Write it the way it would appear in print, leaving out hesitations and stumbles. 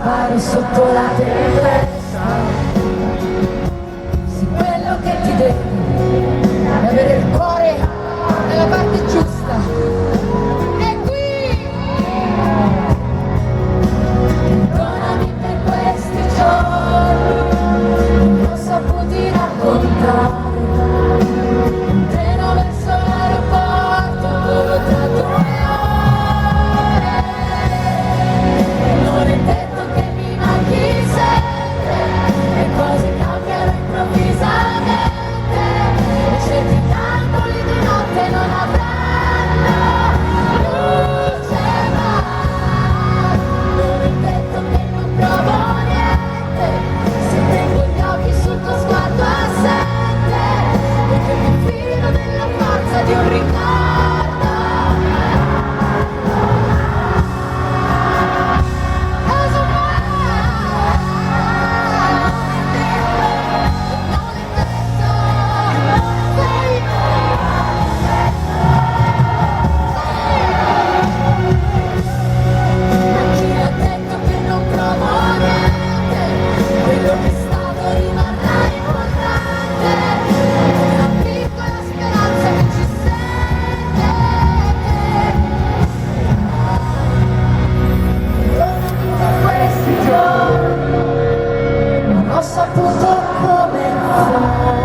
pari sotto la tempesta. Sì, quello che ti devi è avere il cuore nella parte giusta. E qui perdonami per questi giorni, non ho saputi raccontare. Un treno verso l'aeroporto, volo tra 2 ore. Non è detto che mi manchi sempre, le cose cambiano improvvisamente, e certi angoli di notte non avranno luce mai. Non è detto che non provo niente, se tengo gli occhi sul tuo sguardo assente, e che mi fido della forza di un ricordo. Ho saputo come fare.